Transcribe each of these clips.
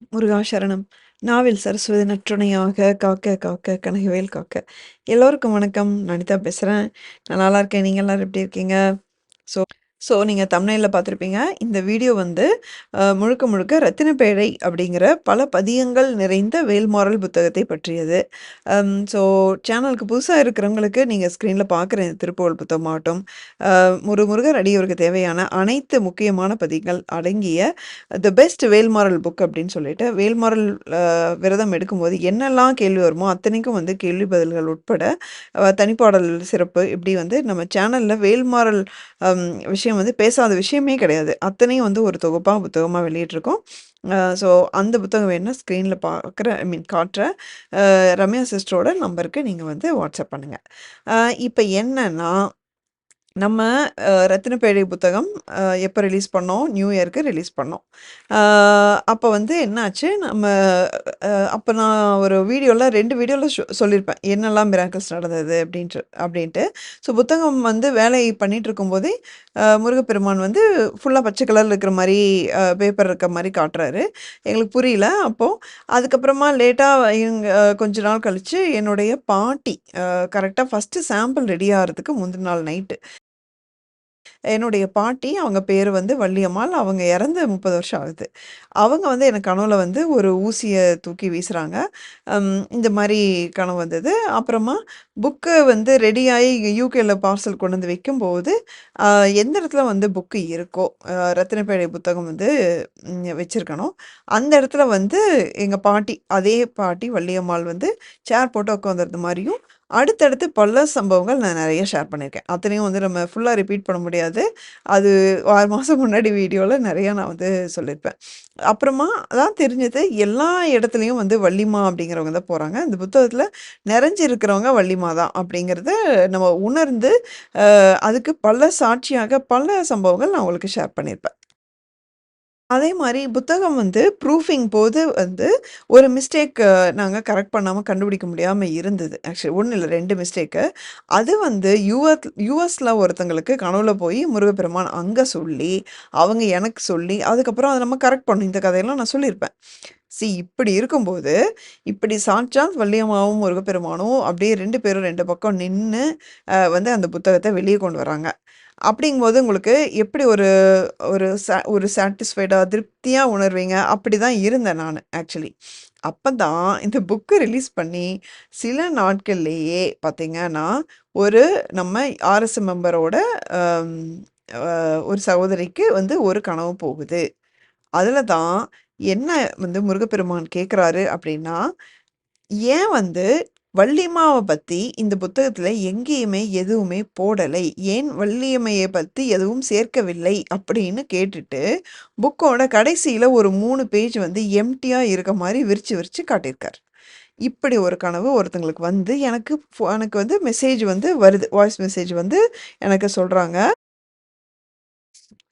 முருகா சரணம். நாவில் சரஸ்வதி நற்றுணையாக காக்க காக்க கனகவேல் காக்க. எல்லோருக்கும் வணக்கம். நான் அனிதா பேசுறேன். நான் நல்லா இருக்கேன். நீங்க எல்லாரும் எப்படி இருக்கீங்க? நீங்க தம்ப்நெயில்ல பார்த்துருப்பீங்க. இந்த வீடியோ வந்து முழுக்க முழுக்க ரத்தினப்பேழை அப்படிங்கிற பல பதியங்கள் நிறைந்த வேல்மாறல் புத்தகத்தை பற்றியது. சேனலுக்கு புதுசா இருக்கிறவங்களுக்கு நீங்க ஸ்க்ரீன்ல பார்க்குற இந்த திருப்புகழ் புத்தகமாகட்டும், முருகர் அடியவருக்கு தேவையான அனைத்து முக்கியமான பதிகள் அடங்கிய தி பெஸ்ட் வேல்மாறல் புக் அப்படின்னு சொல்லிட்டு, வேல்மாறல் விரதம் எடுக்கும்போது என்னெல்லாம் கேள்வி வருமோ அத்தனைக்கும் வந்து கேள்வி பதில்கள் உட்பட தனிப்பாடல் சிறப்பு இப்படி வந்து நம்ம சேனல்ல வேல்மாறல் அம் விஷயம் வந்து பேசாத விஷயமே கிடையாது. அத்தனையும் வந்து ஒரு தொகுப்பா, புத்தகமா வெளியிட்டிருக்கோம். ஸோ அந்த புத்தகம் வேணுனா ஸ்க்ரீன்ல காட்டுறேன். ரம்யா சிஸ்டரோட நம்பருக்கு நீங்க வந்து வாட்ஸ்அப் பண்ணுங்க. இப்ப என்னன்னா நம்ம ரத்தினப்பேழை புத்தகம் எப்போ ரிலீஸ் பண்ணோம்? நியூ இயருக்கு ரிலீஸ் பண்ணோம். அ அப்போ வந்து என்னாச்சு, நம்ம அப்போ நான் ஒரு வீடியோல 2 வீடியோல சொல்லியிருப்பேன். என்னெல்லாம் மிராக்கிள்ஸ் நடந்தது அப்படின்ட்டு. புத்தகம் வந்து வேலை பண்ணிட்டுருக்கும்போதே, முருகப்பெருமான் வந்து ஃபுல்லா பச்சை கலர்ல இருக்கிற மாரி பேப்பர் இருக்க மாரி காட்டுறாரு. எங்களுக்கு புரியல அப்போ. அதுக்கப்புறமா லேட்டா கொஞ்ச நாள் கழிச்சு என்னுடைய பாட்டி கரெக்ட்டா ஃபர்ஸ்ட்டு சாம்பிள் ரெடி ஆகுறதுக்கு முந்தின நாள் நைட்டு என்னுடைய பாட்டி, அவங்க பேரு வந்து வள்ளியம்மாள். அவங்க இறந்து 30 வருஷம் ஆகுது. அவங்க வந்து எனக்கு கனவுல வந்து ஒரு ஊசிய தூக்கி வீசுறாங்க. இந்த மாரி கனவு வந்தது. அப்புறமா புக்கு வந்து ரெடியாயி யூகேல பார்சல் கொண்டு வந்து வைக்கும்போது, அ எந்த இடத்துல வந்து புக்கு இருக்கோ, ரத்தினப்பேழை புத்தகம் வந்து வச்சிருக்கணும். அந்த இடத்துல வந்து எங்க பாட்டி, அதே பாட்டி வள்ளியம்மாள் வந்து சேர் போட்டு உட்காந்துருந்த மாரியும், அடுத்தடுத்து பல சம்பவங்கள் நான் நெறைய ஷேர் பண்ணியிருக்கேன். அத்தனையும் வந்து நம்ம ஃபுல்லா ரிப்பீட் பண்ண முடியாது. அது 6 மாசம் முன்னாடி வீடியோல நெறையா நான் வந்து சொல்லியிருப்பேன். அப்புறமா தான் தெரிஞ்சது, எல்லா இடத்துலயும் வந்து வள்ளிமா அப்படிங்கிறவங்க தான் போறாங்க. இந்த புத்தகத்துல நிறைஞ்சு இருக்கிறவங்க வள்ளிமா தான் அப்படிங்கிறத நம்ம உணர்ந்து, அதுக்கு பல சாட்சியாக பல சம்பவங்கள் நான் உங்களுக்கு ஷேர் பண்ணியிருப்பேன். அதே மாரி புத்தகம் வந்து ப்ரூஃபிங் போது வந்து ஒரு மிஸ்டேக் நாங்க கரெக்ட் பண்ணாம கண்டுபிடிக்க முடியாம இருந்தது. ஆக்சுவலி 1 இல்ல 2 மிஸ்டேக்கு. அது வந்து யுஎஸ்ல ஒருத்தங்களுக்கு கனவுல போய் முருகப்பெருமான் அங்க சொல்லி, அவங்க எனக்கு சொல்லி, அதுக்கப்புறம் அத நம்ம கரெக்ட் பண்ணோம். இந்த கதையெல்லாம் நான் சொல்லியிருப்பேன். இப்படி இருக்கும்போது, இப்படி சாட்சாத் வள்ளியம்மாவும், முருகப்பெருமானும் அப்படியே 2 பேரும் 2 பக்கம் நின்னு வந்து அந்த புத்தகத்த வெளிய கொண்டு வராங்க. அப்படிங்கும்போது உங்களுக்கு எப்படி ஒரு ஒரு ஒரு சாட்டிஸ்ஃபைடா, திருப்தியா உணர்வீங்க. அப்படிதான் இருந்தேன் நானு ஆக்சுவலி. அப்பதான் இந்த புக்கு ரிலீஸ் பண்ணி சில நாட்கள்லேயே பார்த்தீங்கன்னா, ஒரு நம்ம ஆர்எஸ்எம் மெம்பரோட அம் அ ஒரு சகோதரிக்கு வந்து ஒரு கனவு போகுது. அதுல தான் என்ன வந்து முருகப்பெருமான் கேட்குறாரு அப்படின்னா, ஏன் வந்து வள்ளியம்மாவ பத்தி இந்த புத்தகத்துல எங்கேயுமே எதுவுமே போடலை. ஏன் வள்ளியம்மைய பத்தி எதுவும் சேர்க்கவில்லை அப்படின்னு கேட்டுட்டு, புக்கோட கடைசியில ஒரு 3 பேஜ் வந்து எம்ப்டியா இருக்க மாரி விரிச்சு விரிச்சு காட்டியிருக்காரு. இப்படி ஒரு கனவு ஒருத்தங்களுக்கு வந்து எனக்கு வந்து மெசேஜ் வந்து வருது. வாய்ஸ் மெசேஜ் வந்து எனக்கு சொல்றாங்க.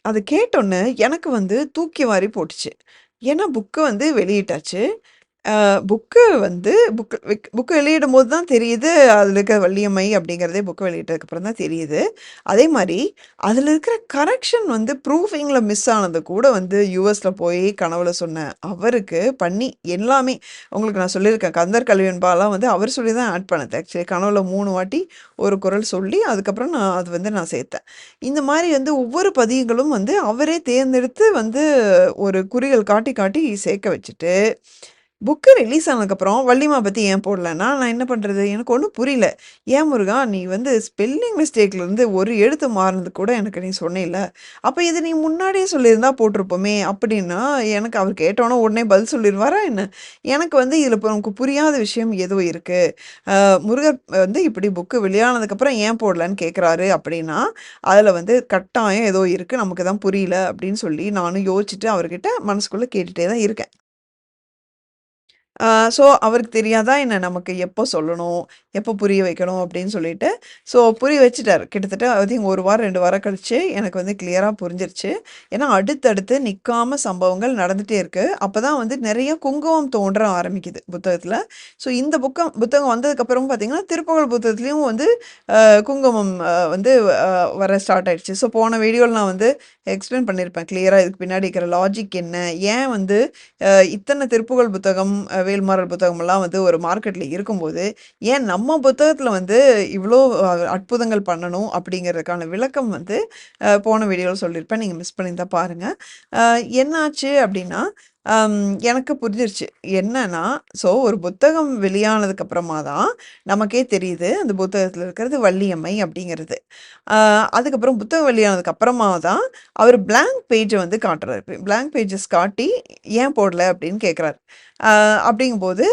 அத கேட்டோனே எனக்கு வந்து தூக்கி வாரி போட்டுச்சு. ஏன்னா புக்க வந்து வெளியிட்டாச்சு. புக்கு வந்து புக்கு வெளியிடும்போது தான் தெரியுது, அதில இருக்க வள்ளியம்மை அப்படிங்கிறதே புக் வெளியிட்டதுக்கப்புறம் தான் தெரியுது. அதே மாரி அதில இருக்கிற கரெக்ஷன் வந்து ப்ரூஃபிங்கில மிஸ் ஆனது கூட வந்து யுஎஸ்ல போய் கனவுல சொன்ன அவருக்கு பண்ணி எல்லாமே உங்களுக்கு நான் சொல்லியிருக்கேன். கந்தர் கல்வியன்பாலாம் வந்து அவர் சொல்லி தான் ஆட் பண்ணது. ஆக்சுவலி கனவுல 3 வாட்டி ஒரு குரல் சொல்லி, அதுக்கப்புறம் அது வந்து நான் சேர்த்தேன். இந்த மாரி வந்து ஒவ்வொரு பதியங்களும் வந்து அவரே தேர்ந்தெடுத்து வந்து ஒரு குறிகள் காட்டி காட்டி சேர்க்க வச்சுட்டு புக்கு ரிலீஸ் ஆனதுக்கப்புறம் வள்ளிமா பத்தி ஏன் போடலன்னா, நான் என்ன பண்றது? எனக்கு ஒண்ணும் புரியல. "ஏன் முருகா, நீ வந்து ஸ்பெல்லிங் மிஸ்டேக்லருந்து ஒரு எழுத்து மாறுனது கூட எனக்கு நீ சொன்னேல்ல. அப்ப இத நீ முன்னாடியே சொல்லியிருந்தா போட்டிருப்போமே!" அப்படின்னா, எனக்கு அவர் கேட்டோனே உடனே பதில் சொல்லிருவாரா என்ன? எனக்கு வந்து இதில இப்ப நமக்கு புரியாத விஷயம் ஏதோ இருக்கு. முருகர் வந்து இப்படி புக்கு வெளியானதுக்கப்புறம் ஏன் போடலன்னு கேட்குறாரு அப்படின்னா, அதில வந்து கட்டாயம் ஏதோ இருக்கு. நமக்கு தான் புரியல அப்படின்னு சொல்லி நானும் யோசிச்சுட்டு அவர்கிட்ட மனசுக்குள்ள கேட்டுட்டே தான் இருக்கேன். ஸோ அவருக்கு தெரியாதா என்ன நமக்கு எப்போ சொல்லணும், எப்போ புரிய வைக்கணும் அப்படின்னு சொல்லிட்டு, ஸோ புரிய வச்சுட்டாரு. கிட்டத்தட்ட ஐ திங்க் 1 வாரம் 2 வாரம் கழிச்சு எனக்கு வந்து கிளியரா புரிஞ்சிருச்சு. ஏன்னா அடுத்தடுத்து நிக்காம சம்பவங்கள் நடந்துட்டே இருக்கு. அப்பதான் வந்து நெறைய குங்குமம் தோன்ற ஆரம்பிக்குது புத்தகத்துல. ஸோ இந்த புத்தகம் வந்ததுக்கப்புறம் பார்த்தீங்கன்னா, திருப்புகழ் புத்தகத்துலயும் வந்து குங்குமம் வந்து வர ஸ்டார்ட் ஆயிடுச்சு. ஸோ போன வீடியோல நான் வந்து எக்ஸ்பிளைன் பண்ணியிருப்பேன் கிளியரா இதுக்கு பின்னாடி இருக்கிற லாஜிக் என்ன? ஏன் வந்து இத்தன திருப்புகழ் புத்தகம், வேல்மாறல் புத்தகம்லாம் வந்து ஒரு மார்க்கெட்ல இருக்கும்போது, ஏன் நம்ம புத்தகத்துல வந்து இவ்ளோ அற்புதங்கள் பண்ணணும் அப்படிங்கிறதுக்கான விளக்கம் வந்து போன வீடியோல சொல்லியிருப்பேன். நீங்க மிஸ் பண்ணியிருந்தா பாருங்க. அ என்னாச்சு அப்படின்னா, அம் எனக்கு புரிஞ்சிருச்சு. என்னன்னா, ஸோ ஒரு புத்தகம் வெளியானதுக்கு அப்புறமா தான் நமக்கே தெரியுது, அந்த புத்தகத்துல இருக்கிறது வள்ளியம்மை அப்படிங்கிறது. அ அதுக்கப்புறம் புத்தகம் வெளியானதுக்கு அப்புறமா தான் அவரு பிளாங்க் பேஜ வந்து காட்டுறாரு. பிளாங்க் பேஜஸ் காட்டி, "ஏன் போடல?" அப்படின்னு கேட்குறாரு. அப்படிங்கும்போது,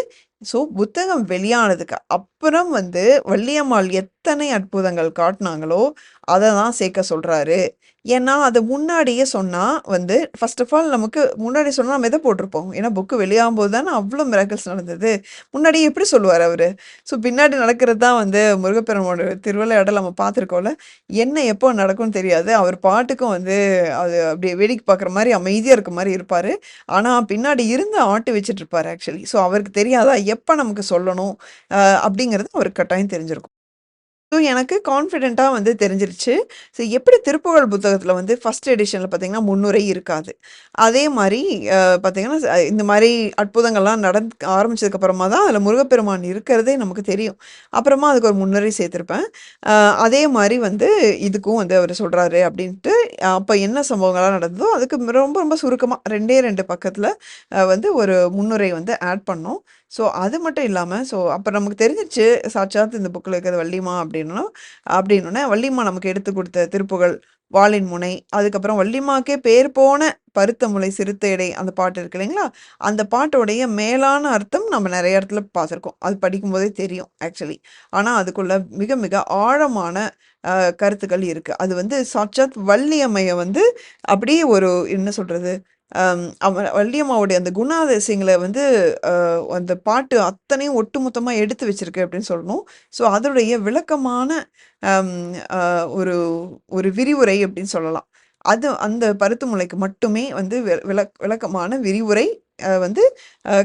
ஸோ புத்தகம் வெளியானதுக்கு அப்புறம் வந்து வள்ளியம்மாள் எத்தனை அற்புதங்கள் காட்டுனாங்களோ, அத தான் சேர்க்க சொல்றாரு. ஏன்னா, அத முன்னாடியே சொன்னா வந்து ஃபர்ஸ்ட் ஆஃப் ஆல் நமக்கு முன்னாடி சொன்னா நம்ம எத போட்டிருப்போம்? ஏன்னா புக் வெளியாகும்போது தானே அவ்ளோ மிராக்கிள்ஸ் நடந்தது. முன்னாடியே எப்படி சொல்லுவாரு அவரு? ஸோ பின்னாடி நடக்கிறது தான் வந்து முருகப்பெருமானோட திருவிளையாடல் நம்ம பார்த்துருக்கோம்ல. என்ன எப்போ நடக்கும்னு தெரியாது. அவர் பாட்டுக்கும் வந்து அது அப்படியே வேடிக்கை பார்க்குற மாரி அமைதியா இருக்க மாரி இருப்பாரு. ஆனா, பின்னாடி இருந்து ஆட்டி வச்சுட்டுருப்பாரு ஆக்சுவலி. ஸோ அவருக்கு தெரியாதா? எப்ப நமக்கு சொல்லணும்? அப்படிங்கிறது அவருக்கு கட்டாயம் தெரிஞ்சிருக்கும். ஸோ எனக்கு கான்ஃபிடென்ட்டா வந்து தெரிஞ்சிருச்சு. ஸோ எப்படி திருப்புகழ் புத்தகத்தில வந்து ஃபர்ஸ்ட் எடிஷன்ல பார்த்தீங்கன்னா, முன்னுரை இருக்காது. அதே மாரி பார்த்தீங்கன்னா, இந்த மாரி அற்புதங்கள்லாம் ஆரம்பிச்சதுக்கு அப்புறமா தான் அதில முருகப்பெருமான் இருக்கிறதே நமக்கு தெரியும். அப்புறமா அதுக்கு ஒரு முன்னுரை சேர்த்திருப்பேன். அ அதே மாரி வந்து இதுக்கும் வந்து அவரு சொல்றாரு அப்படின்ட்டு, அப்ப என்ன சம்பவங்கள்லாம் நடந்ததோ, அதுக்கு ரொம்ப ரொம்ப சுருக்கமா 2டே 2 பக்கத்தில வந்து ஒரு முன்னுரை வந்து ஆட் பண்ணோம். ஸோ அது மட்டும் இல்லாம, ஸோ அப்ப நமக்கு தெரிஞ்சிருச்சு சாட்சாத் இந்த புக்ல இருக்கிறது வள்ளிமா அப்படின்னா அப்படின்னோனே, வள்ளிமா நமக்கு எடுத்துக் குடுத்த திருப்புகழ், வாளின் முனை, அதுக்கப்புறம் வள்ளிமாக்கே பேர் போன பருத்த முலை சிறுத்தேடை அந்த பாட்டு இருக்கு இல்லைங்களா? அந்த பாட்டோடைய மேலான அர்த்தம் நம்ம நெறைய இடத்துல பார்த்துருக்கோம். அது படிக்கும்போதே தெரியும் ஆக்சுவலி. ஆனா அதுக்குள்ள மிக மிக ஆழமான கருத்துக்கள் இருக்கு. அது வந்து சாட்சாத் வள்ளியம்மைய வந்து அப்படியே ஒரு என்ன சொல்றது? வள்ளியம்மாவுடைய அந்த குணாதிசயங்கள வந்து அந்த பாட்டு அத்தனையும் ஒட்டுமொத்தமா எடுத்து வச்சிருக்கு அப்படின்னு சொல்லணும். ஸோ அதனுடைய விளக்கமான அம் அ ஒரு ஒரு விரிவுரை அப்படின்னு சொல்லலாம். அது அந்த பருத்து முலைக்கு மட்டுமே வந்து விளக்கமான விரிவுரை வந்து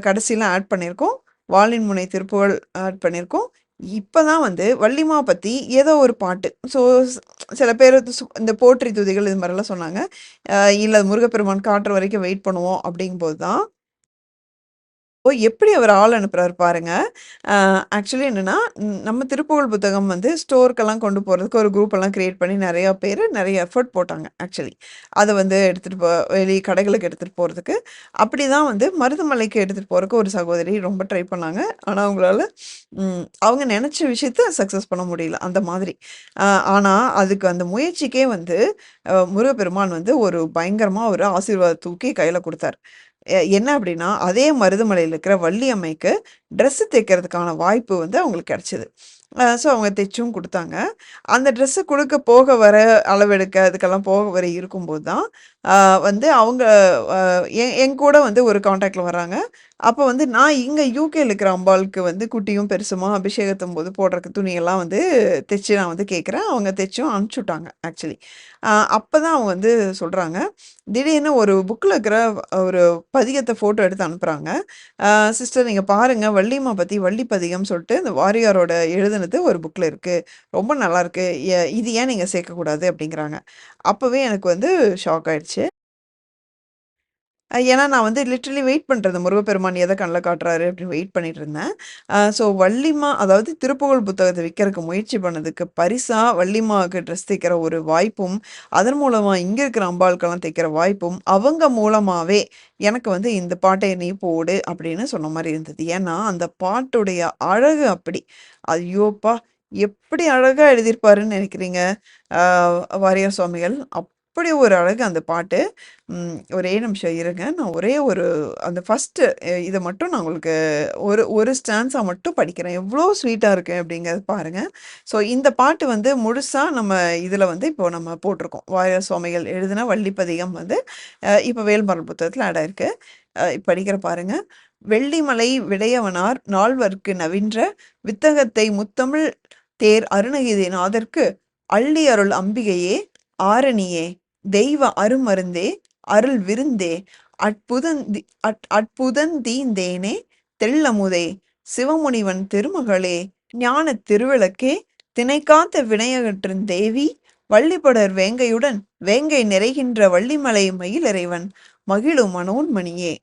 கடைசியில ஆட் பண்ணியிருக்கோம். வாளின் முனை திருப்புகழ் ஆட் பண்ணியிருக்கோம். இப்ப தான் வந்து வள்ளிமா பத்தி ஏதோ ஒரு பாட்டு. ஸோ சில பேரு இந்த போற்றி துதிகள் இது மாரிலாம் சொன்னாங்க. இல்ல முருகப்பெருமான் காட்டுற வரைக்கும் வெயிட் பண்ணுவோம் அப்படிங்கும்போது தான் எப்படி அவர் ஆள் அனுப்புறாரு பாருங்க. ஆக்சுவலி என்னன்னா, நம்ம திருப்புகழ் புத்தகம் வந்து ஸ்டோருக்கெல்லாம் கொண்டு போறதுக்கு ஒரு குரூப் எல்லாம் கிரியேட் பண்ணி நெறையா பேரு நெறைய எஃபோர்ட் போட்டாங்க ஆக்சுவலி. அத வந்து எடுத்துட்டு வெளி கடைகளுக்கு எடுத்துட்டு போறதுக்கு. அப்படிதான் வந்து மருதமலைக்கு எடுத்துட்டு போறதுக்கு ஒரு சகோதரி ரொம்ப ட்ரை பண்ணாங்க. ஆனா அவங்களால அவங்க நெனச்ச விஷயத்த சக்சஸ் பண்ண முடியல. அந்த மாதிரி. அ ஆனா அதுக்கு அந்த முயற்சிக்கே வந்து முருகப்பெருமான் வந்து ஒரு பயங்கரமா ஒரு ஆசீர்வாதத்த தூக்கி கையில குடுத்தாரு. என்ன அப்படின்னா, அதே மருதமலையில இருக்கிற வள்ளி அம்மைக்கு ட்ரெஸ் தைக்கிறதுக்கான வாய்ப்பு வந்து அவங்களுக்கு கிடைச்சது. ஸோ அவங்க தைச்சும் குடுத்தாங்க. அந்த ட்ரெஸ்ஸ குடுக்க போக வர, அளவெடுக்க அதுக்கெல்லாம் போக வர இருக்கும்போது தான், அ வந்து அவங்க அ என் கூட வந்து ஒரு கான்டாக்ட்ல வராங்க. அப்ப வந்து நான் இங்க யுகேல இருக்கிற அம்பாளுக்கு வந்து குட்டியும், பெருசுமா அபிஷேகத்தும்போது போடுறக்கு துணியெல்லாம் வந்து தைச்சு நான் வந்து கேட்குறேன். அவங்க தைச்சும் அனுப்பிச்சுட்டாங்க ஆக்சுவலி. அப்பதான் அவங்க வந்து சொல்றாங்க, திடீர்னு ஒரு புக்ல இருக்கிற ஒரு பதிகத்த ஃபோட்டோ எடுத்து அனுப்புறாங்க. சிஸ்டர் நீங்க பாருங்க வள்ளியம்மா பத்தி வள்ளி பதிகம் சொல்ட்டு இந்த வாரியாரோட எழுதுனது ஒரு புக்ல இருக்கு. ரொம்ப நல்லாருக்கு. இது ஏன் நீங்க சேர்க்கக்கூடாது அப்படிங்கிறாங்க. அப்பவே எனக்கு வந்து ஷாக் ஆயிடுச்சு. ஏன்னா நான் வந்து லிட்டரலி வெயிட் பண்றேன். முருகப்பெருமான் எத கண்ல காட்டுறாரு அப்படின்னு வெயிட் பண்ணிட்டு இருந்தேன். ஸோ வள்ளிமா அதாவது திருப்புகழ் புத்தகத்த விக்கிறக்கு முயற்சி பண்ணதுக்கு பரிசா வள்ளிமாவுக்கு ட்ரெஸ் தைக்கிற ஒரு வாய்ப்பும், அதன் மூலமா இங்க இருக்கிற அம்பாளுக்கெல்லாம் தைக்கிற வாய்ப்பும், அவங்க மூலமாவே எனக்கு வந்து இந்த பாட்ட நீ போடு அப்படின்னு சொன்ன மாரி இருந்தது. ஏன்னா, அந்த பாட்டுடைய அழகு அப்படி. ஐயோப்பா! எப்படி அழகா எழுதியிருப்பாருன்னு நெனைக்கிறீங்க? ஆ வாரியார் சுவாமிகள். அப்படி ஒரு அழகு அந்த பாட்டு. ஒரே நிமிஷம் இருங்க. நான் ஒரே ஒரு அந்த ஃபர்ஸ்ட்டு இத மட்டும் நான் உங்களுக்கு ஒரு ஒரு ஸ்டான்ஸா மட்டும் படிக்கிறேன். எவ்ளோ ஸ்வீட்டா இருக்கு அப்படிங்கிறத பாருங்க. ஸோ இந்த பாட்டு வந்து முழுசா நம்ம இதுல வந்து இப்போ நம்ம போட்டிருக்கோம். வாரியார் சுவாமிகள் எழுதின வள்ளிப்பதிகம் வந்து இப்ப வேல்மரல் புத்தகத்துல ஆட் ஆயிருக்கு. படிக்கிற பாருங்க. "வெள்ளிமலை விடையவனார் நால்வர்க்கு நவின்ற வித்தகத்தை முத்தமிழ் தேர் அருணகிரி நாதர்க்கு அள்ளி அருள் அம்பிகையே ஆரணியே தெய்வ அருமருந்தே அருள் விருந்தே அற்புதந்தி அற்புதந்தீந்தேனே தெள்ளமுதே சிவமுனிவன் திருமகளே ஞானத் திருவிளக்கே தினைக்காத்த வினையகற்றுந் தேவி வள்ளிபடர் வேங்கையுடன் வேங்கை நிறைகின்ற வள்ளிமலை மயிலிறைவன் மகிழும் மனோன்மணியே."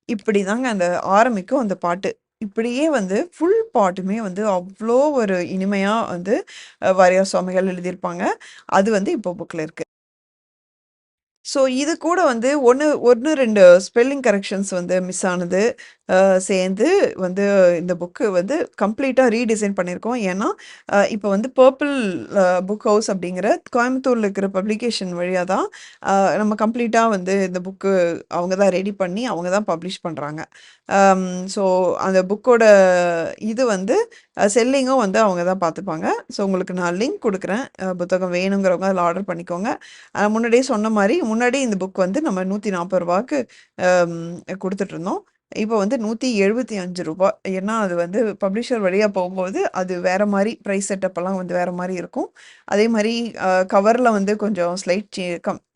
இப்படிதாங்க அந்த ஆரம்பிக்கும் அந்த பாட்டு. இப்படியே வந்து ஃபுல் பாட்டுமே வந்து அவ்ளோ ஒரு இனிமையா வந்து வாரியார் சுவாமிகள் எழுதியிருப்பாங்க. அது வந்து இப்போ புக்ல இருக்கு. ஸோ இது கூட வந்து 1, 2 ஸ்பெல்லிங் கரெக்ஷன்ஸ் வந்து மிஸ் ஆனது சேர்ந்து வந்து இந்த புக்கு வந்து கம்ப்ளீட்டா ரீடிசைன் பண்ணியிருக்கோம். ஏன்னா, இப்போ வந்து பர்பிள் புக் ஹவுஸ் அப்படிங்கிற கோயம்புத்தூர்ல இருக்கிற பப்ளிகேஷன் வழியா தான் நம்ம கம்ப்ளீட்டா வந்து இந்த புக்கு அவங்க தான் ரெடி பண்ணி அவங்க தான் பப்ளிஷ் பண்றாங்க. ஸோ அந்த புக்கோட இது வந்து செல்லிங்கும் வந்து அவங்க தான் பார்த்துப்பாங்க. ஸோ உங்களுக்கு நான் லிங்க் குடுக்குறேன். புத்தகம் வேணுங்கிறவங்க அதில ஆர்டர் பண்ணிக்கோங்க. முன்னாடியே சொன்ன மாரி, முன்னாடி இந்த புக் வந்து நம்ம ரூ. 140க்கு அம் குடுத்துட்டுருந்தோம். இப்போ வந்து ரூ. 175. ஏன்னா, அது வந்து பப்ளிஷர் வழியா போகும்போது, அது வேற மாரி பிரைஸ் செட்டப்லாம் வந்து வேற மாரி இருக்கும். அதே மாரி கவர்ல வந்து கொஞ்சம் ஸ்லைட்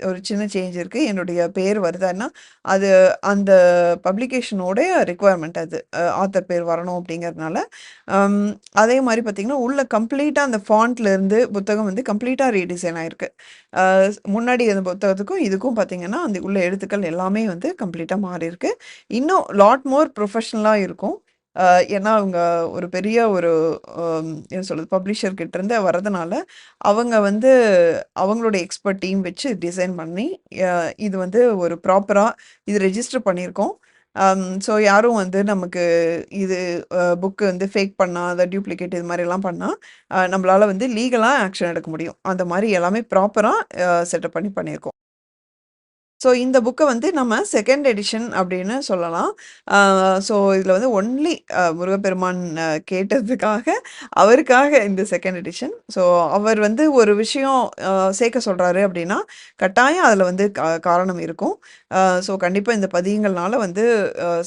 ஒரு சின்ன சேஞ்ச் இருக்கு. என்னுடைய பேர் வருதுன்னா, அது அந்த பப்ளிகேஷனோட ரிக்வயர்மெண்ட் அது. ஆத்தர் பேர் வரணும் அப்படிங்கிறதுனால. அம் அதே மாரி பார்த்தீங்கன்னா, உள்ள கம்ப்ளீட்டா அந்த ஃபாண்ட்லேருந்து புத்தகம் வந்து கம்ப்ளீட்டா ரீடிசைன் ஆயிருக்கு. அ முன்னாடி அந்த புத்தகத்துக்கும், இதுக்கும் பார்த்தீங்கன்னா, அந்த உள்ள எழுத்துக்கள் எல்லாமே வந்து கம்ப்ளீட்டா மாறியிருக்கு. இன்னும் லாட் மோர் ப்ரொஃபஷனலா இருக்கும். அ ஏன்னா, அவங்க ஒரு பெரிய ஒரு என்ன சொல்றது? பப்ளிஷர் கிட்டேருந்து வரதுனால, அவங்க வந்து அவங்களுடைய எக்ஸ்பர்ட் டீம் வச்சு டிசைன் பண்ணி, அ இது வந்து ஒரு ப்ராப்பரா இது ரெஜிஸ்டர் பண்ணியிருக்கோம். ஸோ யாரும் வந்து நமக்கு இது புக் வந்து ஃபேக் பண்ணா, அத டூப்ளிகேட் இது மாரிலாம் பண்ணா, நம்மளால வந்து லீகலா ஆக்ஷன் எடுக்க முடியும். அந்த மாரி எல்லாமே ப்ராப்பரா செட்டப் பண்ணி பண்ணியிருக்கோம். ஸோ இந்த புக்க வந்து நம்ம செகண்ட் எடிஷன் அப்படின்னு சொல்லலாம். ஆ ஸோ இதில வந்து ஒன்லி முருகப்பெருமான் கேட்டதுக்காக, அவருக்காக இந்த செகண்ட் எடிஷன். ஸோ அவர் வந்து ஒரு விஷயம் சேர்க்க சொல்றாரு அப்படின்னா, கட்டாயம் அதில வந்து காரணம் இருக்கும். ஸோ கண்டிப்பா இந்த பதியங்கள்னால வந்து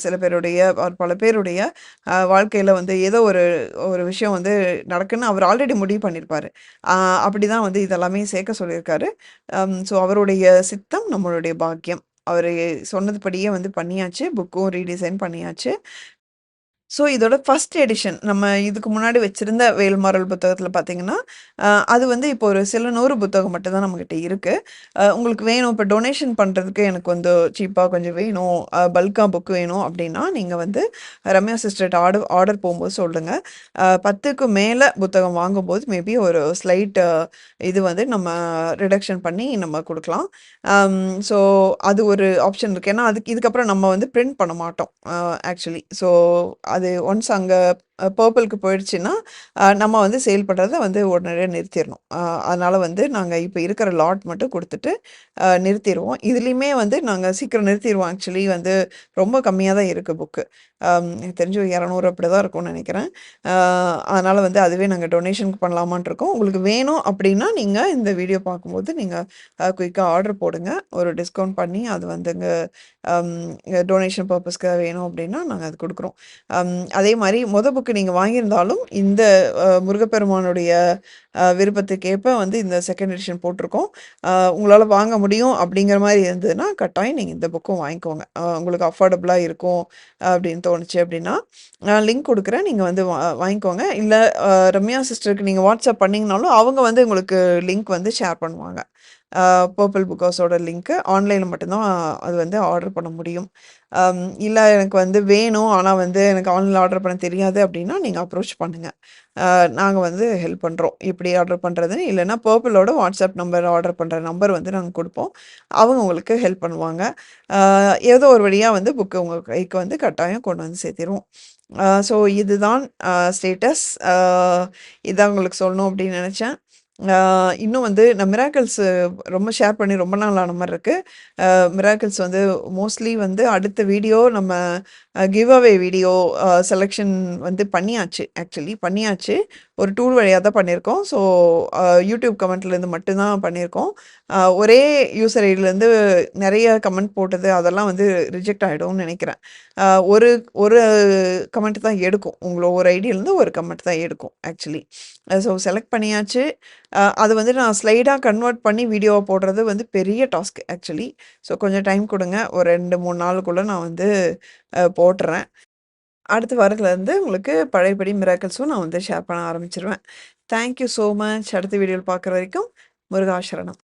சில பேருடைய பல பேருடைய வாழ்க்கையில வந்து ஏதோ ஒரு ஒரு விஷயம் வந்து நடக்குன்னு அவர் ஆல்ரெடி முடிவு பண்ணியிருப்பாரு. ஆ அப்படிதான் வந்து இதெல்லாமே சேர்க்க சொல்லியிருக்காரு. ஸோ அவருடைய சித்தம் நம்மளுடைய பாக்கியம். அவரு சொன்னதுபடியே வந்து பண்ணியாச்சு. புக்கும் ரீடிசைன் பண்ணியாச்சு. ஸோ இதோட ஃபர்ஸ்ட் எடிஷன் நம்ம இதுக்கு முன்னாடி வச்சிருந்த வேல்மாறல் புத்தகத்தில பார்த்தீங்கன்னா, அது வந்து இப்போ ஒரு சில 100 புத்தகம் மட்டும் தான் நம்மகிட்ட இருக்கு. உங்களுக்கு வேணும் இப்போ டொனேஷன் பண்றதுக்கு எனக்கு வந்து சீப்பா கொஞ்சம் வேணும், பல்கா புக் வேணும் அப்டின்னா, நீங்க வந்து ரம்யா சிஸ்டர்ட்ட ஆர்டர் போம்போது சொல்லுங்க. 10க்கு மேல புத்தகம் வாங்கும்போது மேபி ஒரு ஸ்லைட் இது வந்து நம்ம ரிடக்ஷன் பண்ணி நம்ம குடுக்கலாம். ஸோ அது ஒரு ஆப்ஷன் இருக்கு. ஏன்னா, இதுக்கப்புறம் நம்ம வந்து பிரிண்ட் பண்ண மாட்டோம். ஆக்சுவலி. ஸோ அது ஒன்ஸ் அங்க பர்பிள்க்கு போயிடுச்சுன்னா, நம்ம வந்து சேல் பண்றத வந்து உடனடியா நிறுத்திறணும். அதனால வந்து நாங்க இப்ப இருக்கிற லாட் மட்டும் குடுத்துட்டு, நிறுத்திருவோம். இதுலயுமே வந்து நாங்க சீக்கிரம் நிறுத்திருவோம். ஆக்சுவலி வந்து ரொம்ப கம்மியா தான் இருக்கு புக்கு. எனக்கு தெரிஞ்சு 200 அப்படிதான் இருக்கும்னு நெனைக்கிறேன். அ அதனால வந்து அதுவே நாங்க டொனேஷனுக்கு பண்ணலாமான்னு இருக்கோம். உங்களுக்கு வேணும் அப்படின்னா, நீங்க இந்த வீடியோ பார்க்கும்போது நீங்க குயிக்கா ஆர்டர் போடுங்க. ஒரு டிஸ்கவுண்ட் பண்ணி அது வந்துங்க அம் டொனேஷன் பர்ப்பஸ்க்காக வேணும் அப்படின்னா, நாங்க அது குடுக்குறோம். அதே மாரி புக்கு நீங்க வாங்கியிருந்தாலும், இந்த முருகப்பெருமானுடைய விருப்பத்துக்கேற்ப வந்து இந்த செகண்ட் எடிஷன் போட்டிருக்கோம். உங்களால வாங்க முடியும் அப்படிங்கிற மாரி இருந்ததுன்னா, கட்டாயம் நீங்க இந்த புக்கும் வாங்கிக்கோங்க. உங்களுக்கு அஃபோர்டபுளா இருக்கும் அப்படின்னு தோணுச்சு அப்படின்னா, நான் லிங்க் குடுக்குறேன். நீங்க வந்து வாங்கிக்கோங்க. இல்ல ரம்யா சிஸ்டருக்கு நீங்க வாட்ஸ்அப் பண்ணீங்கனாலும், அவங்க வந்து உங்களுக்கு லிங்க் வந்து ஷேர் பண்ணுவாங்க. பர்பிள் புக் ஹவுஸோட லிங்க்கு. ஆன்லைன்ல மட்டும் தான் அது வந்து ஆர்டர் பண்ண முடியும். இல்ல எனக்கு வந்து வேணும். ஆனா வந்து எனக்கு ஆன்லைன்ல ஆர்டர் பண்ண தெரியாது அப்டின்னா, நீங்க அப்ரோச் பண்ணுங்க. நாங்க வந்து ஹெல்ப் பண்றோம். எப்படி ஆர்டர் பண்றதுன்னு. இல்லன்னா பர்பிளோட வாட்ஸ்அப் நம்பர் ஆர்டர் பண்ற நம்பர் வந்து நாங்க குடுப்போம். அவங்க உங்களுக்கு ஹெல்ப் பண்ணுவாங்க. அ ஏதோ ஒரு வழியா வந்து புக் உங்க கைக்கு வந்து கட்டாயம் கொண்டு வந்து சேர்த்திருவோம். ஸோ இதுதான் ஸ்டேட்டஸ். இதான் உங்களுக்கு சொல்லணும் அப்படின்னு நெனச்சேன். ஆ இன்னும் வந்து நான் மிராக்கிள்ஸ் ரொம்ப ஷேர் பண்ணி ரொம்ப நாள் ஆன மாரி இருக்கு. மிராக்கிள்ஸ் வந்து மோஸ்ட்லி வந்து அடுத்த வீடியோ நம்ம கிவ் அவே வீடியோ செலக்ஷன் வந்து பண்ணியாச்சு. ஆக்சுவலி பண்ணியாச்சு. ஒரு டூல் வழியா தான் பண்ணியிருக்கோம். ஸோ யூடியூப் கமெண்ட்லேருந்து மட்டும் தான் பண்ணியிருக்கோம். ஒரே யூசர் ஐடிலேருந்து நெறைய கமெண்ட் போட்டது அதெல்லாம் வந்து ரிஜெக்ட் ஆயிடும்னு நெனைக்கிறேன். அ ஒரு ஒரு கமெண்ட் தான் எடுக்கும். ஒரு ஐடியிலேருந்து ஒரு கமெண்ட் தான் எடுக்கும் ஆக்சுவலி. ஸோ செலக்ட் பண்ணியாச்சு. அது வந்து நான் ஸ்லைடா கன்வெர்ட் பண்ணி வீடியோவா போடுறது வந்து பெரிய டாஸ்க் ஆக்சுவலி. ஸோ கொஞ்சம் டைம் குடுங்க. ஒரு 2, 3 நாளுக்குள்ள நான் வந்து போட்டுறேன். அடுத்த வாரத்துலருந்து உங்களுக்கு பழையபடி மிராக்கிள்ஸும் நான் வந்து ஷேர் பண்ண ஆரம்பிச்சுருவேன். Thank you so much. அடுத்த வீடியோல பார்க்குற வரைக்கும் முருகா சரணம்.